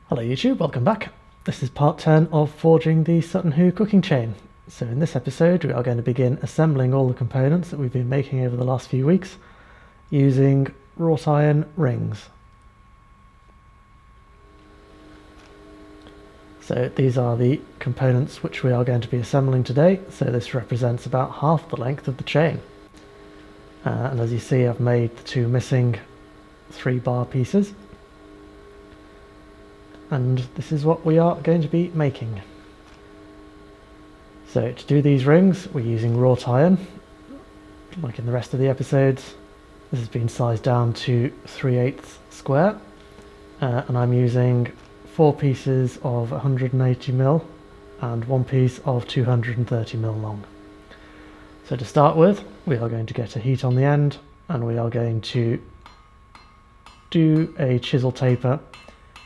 Hello YouTube, welcome back. This is part 10 of forging the Sutton Hoo cooking chain. So in this episode we are going to begin assembling all the components that we've been making over the last few weeks using wrought iron rings. So these are the components which we are going to be assembling today, so this represents about half the length of the chain. And as you see, I've made the two missing 3-bar pieces. And this is what we are going to be making. So to do these rings we're using wrought iron, like in the rest of the episodes. This has been sized down to 3/8 square, and I'm using 4 pieces of 180mm and 1 piece of 230mm long. So to start with, we are going to get a heat on the end, and we are going to do a chisel taper.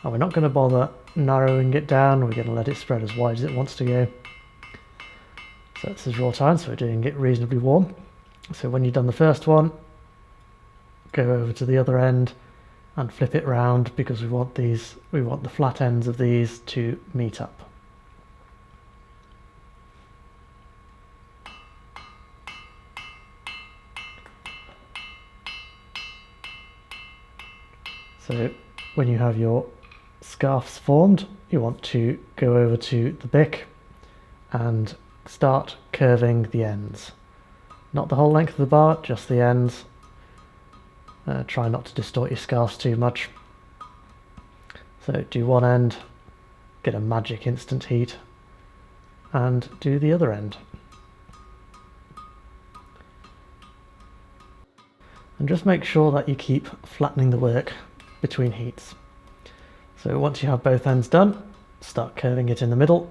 And we're not going to bother narrowing it down, we're going to let it spread as wide as it wants to go. So this is wrought iron, so we're doing it reasonably warm. So when you've done the first one, go over to the other end and flip it round, because we want the flat ends of these to meet up. So when you have your scarves formed, you want to go over to the bick and start curving the ends. Not the whole length of the bar, just the ends. Try not to distort your scarves too much. So do one end, get a magic instant heat, and do the other end. And just make sure that you keep flattening the work between heats. So once you have both ends done, start curving it in the middle.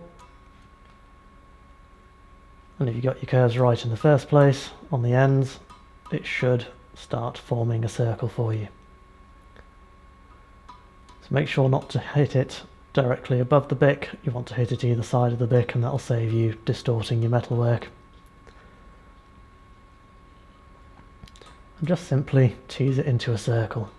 And if you got your curves right in the first place on the ends, it should start forming a circle for you. So make sure not to hit it directly above the bick, you want to hit it either side of the bick, and that'll save you distorting your metalwork. And just simply tease it into a circle.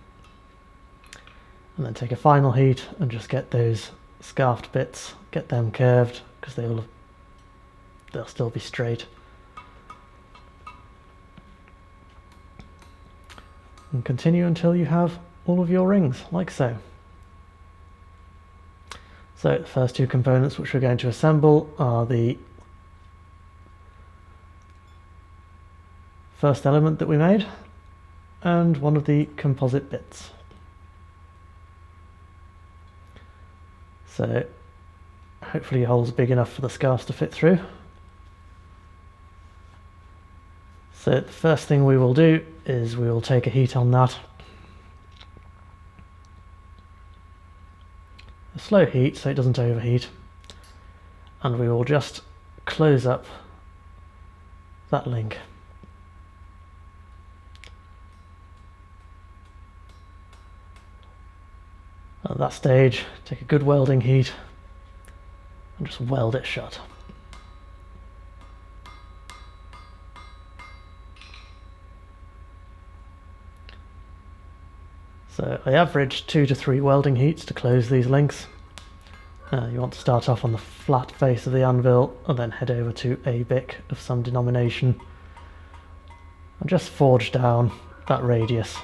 And then take a final heat and just get those scarfed bits, get them curved, because they'll still be straight. And continue until you have all of your rings, like so. So the first two components which we're going to assemble are the first element that we made and one of the composite bits. So hopefully your hole's big enough for the scarves to fit through. So the first thing we will do is we will take a heat on that. A slow heat so it doesn't overheat. And we will just close up that link. At that stage, take a good welding heat and just weld it shut. So I average 2 to 3 welding heats to close these links. You want to start off on the flat face of the anvil and then head over to a bick of some denomination and just forge down that radius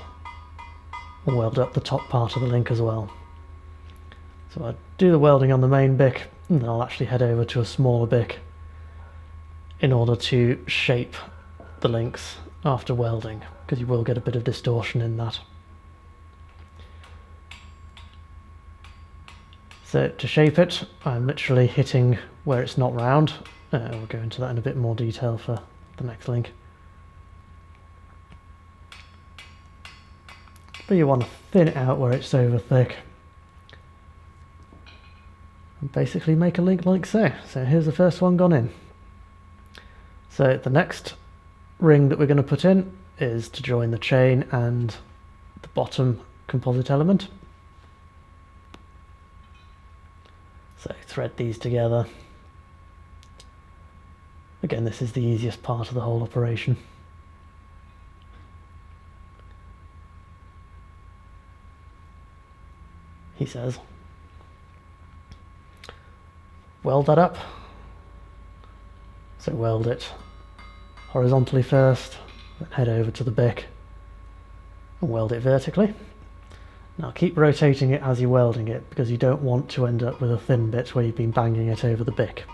and weld up the top part of the link as well. So I do the welding on the main bick, and then I'll actually head over to a smaller bick in order to shape the links after welding, because you will get a bit of distortion in that. So to shape it, I'm literally hitting where it's not round. We'll go into that in a bit more detail for the next link. But you want to thin it out where it's over thick. And basically make a link like so. So here's the first one gone in. So the next ring that we're going to put in is to join the chain and the bottom composite element. So thread these together. Again, this is the easiest part of the whole operation. He says. weld that up. So weld it horizontally first, then head over to the bick and weld it vertically. Now keep rotating it as you're welding it, because you don't want to end up with a thin bit where you've been banging it over the bick.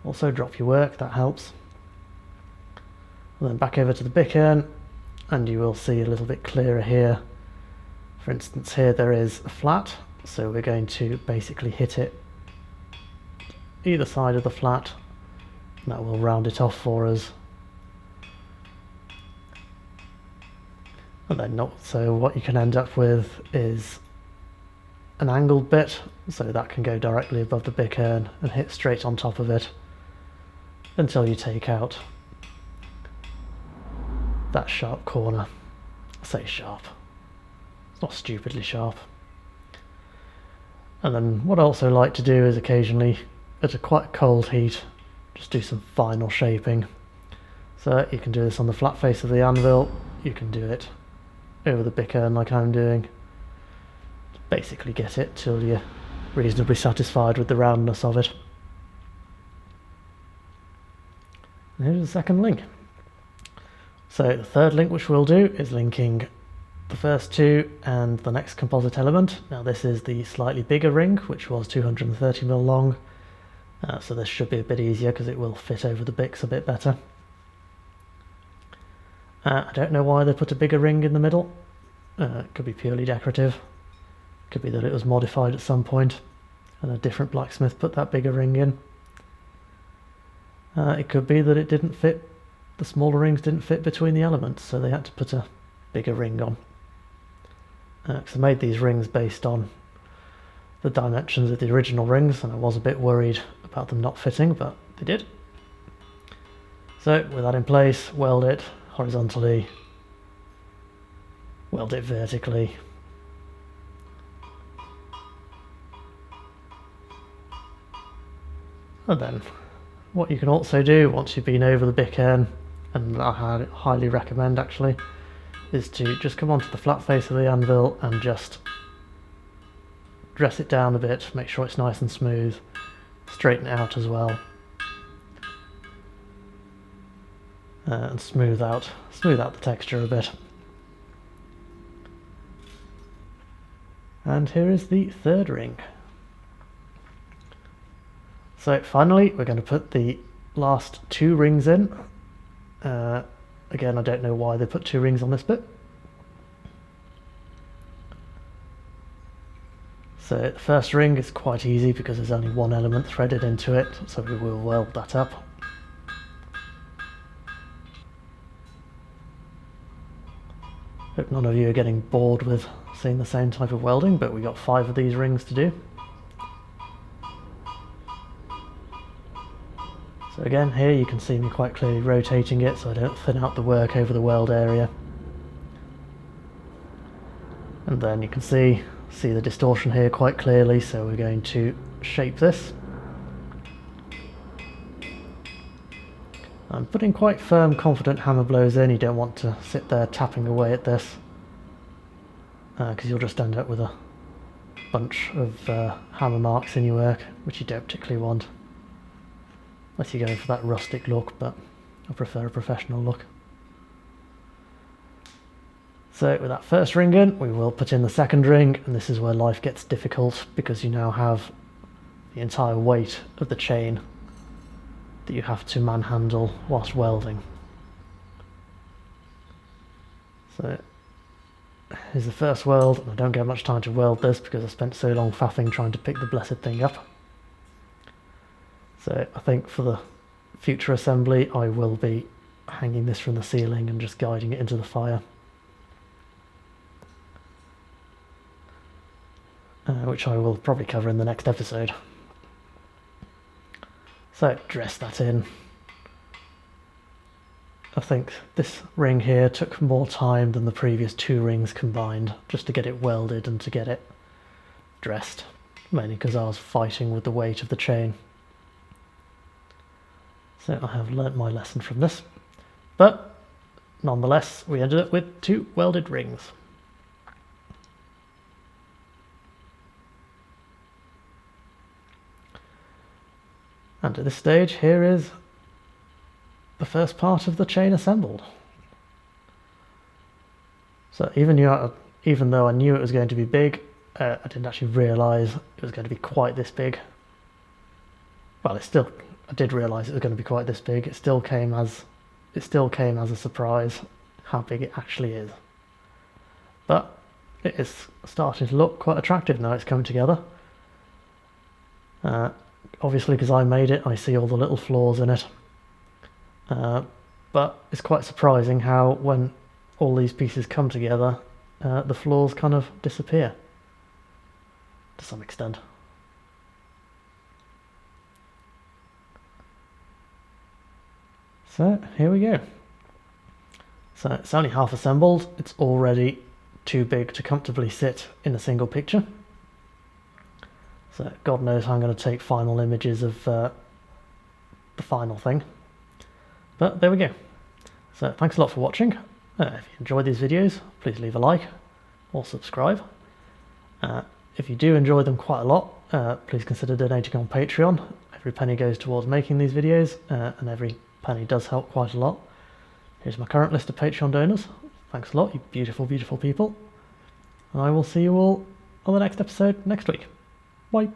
Also drop your work, that helps. And then back over to the bick end, and you will see a little bit clearer here. For instance, here there is a flat, so we're going to basically hit it either side of the flat, and that will round it off for us. And then so what you can end up with is an angled bit, so that can go directly above the bick end and hit straight on top of it until you take out that sharp corner. I say sharp, it's not stupidly sharp. And then what I also like to do is occasionally, at a quite cold heat, just do some final shaping. So you can do this on the flat face of the anvil, you can do it over the bick end like I'm doing. Basically get it till you're reasonably satisfied with the roundness of it. And here's the second link. So the third link which we'll do is linking the first two and the next composite element. Now this is the slightly bigger ring, which was 230mm long, so this should be a bit easier because it will fit over the bicks a bit better. I don't know why they put a bigger ring in the middle. It could be purely decorative. Could be that it was modified at some point and a different blacksmith put that bigger ring in. It could be that it didn't fit, the smaller rings didn't fit between the elements, so they had to put a bigger ring on. Because I made these rings based on the dimensions of the original rings, and I was a bit worried about them not fitting, but they did. So with that in place, weld it horizontally, weld it vertically, and then what you can also do once you've been over the bick end, and I highly recommend actually, is to just come onto the flat face of the anvil and just dress it down a bit, make sure it's nice and smooth, straighten it out as well, and smooth out the texture a bit. And here is the third ring. So finally we're going to put the last two rings in. Again, I don't know why they put two rings on this bit. So the first ring is quite easy because there's only one element threaded into it, so we will weld that up. Hope none of you are getting bored with seeing the same type of welding, but we got 5 of these rings to do. So again, here you can see me quite clearly rotating it so I don't thin out the work over the weld area. And then you can see the distortion here quite clearly, so we're going to shape this. I'm putting quite firm, confident hammer blows in. You don't want to sit there tapping away at this, because you'll just end up with a bunch of hammer marks in your work, which you don't particularly want. Unless you're going for that rustic look, but I prefer a professional look. So with that first ring in, we will put in the second ring, and this is where life gets difficult because you now have the entire weight of the chain that you have to manhandle whilst welding. So here's the first weld, and I don't get much time to weld this because I spent so long faffing trying to pick the blessed thing up. So I think for the future assembly I will be hanging this from the ceiling and just guiding it into the fire. Which I will probably cover in the next episode. So dress that in. I think this ring here took more time than the previous 2 rings combined, just to get it welded and to get it dressed, mainly because I was fighting with the weight of the chain. So I have learnt my lesson from this, but nonetheless we ended up with 2 welded rings. And at this stage, here is the first part of the chain assembled. So even though I knew it was going to be big, I didn't actually realise it was going to be quite this big. Well, I did realise it was going to be quite this big. It still came as a surprise how big it actually is. But it is starting to look quite attractive now it's coming together. Obviously, because I made it, I see all the little flaws in it. But it's quite surprising how when all these pieces come together, the flaws kind of disappear to some extent. So here we go. So it's only half assembled. It's already too big to comfortably sit in a single picture. So God knows how I'm going to take final images of the final thing. But there we go. So thanks a lot for watching. If you enjoyed these videos, please leave a like or subscribe. If you do enjoy them quite a lot, please consider donating on Patreon. Every penny goes towards making these videos, and every penny does help quite a lot. Here's my current list of Patreon donors. Thanks a lot, you beautiful, beautiful people. And I will see you all on the next episode next week. Bye.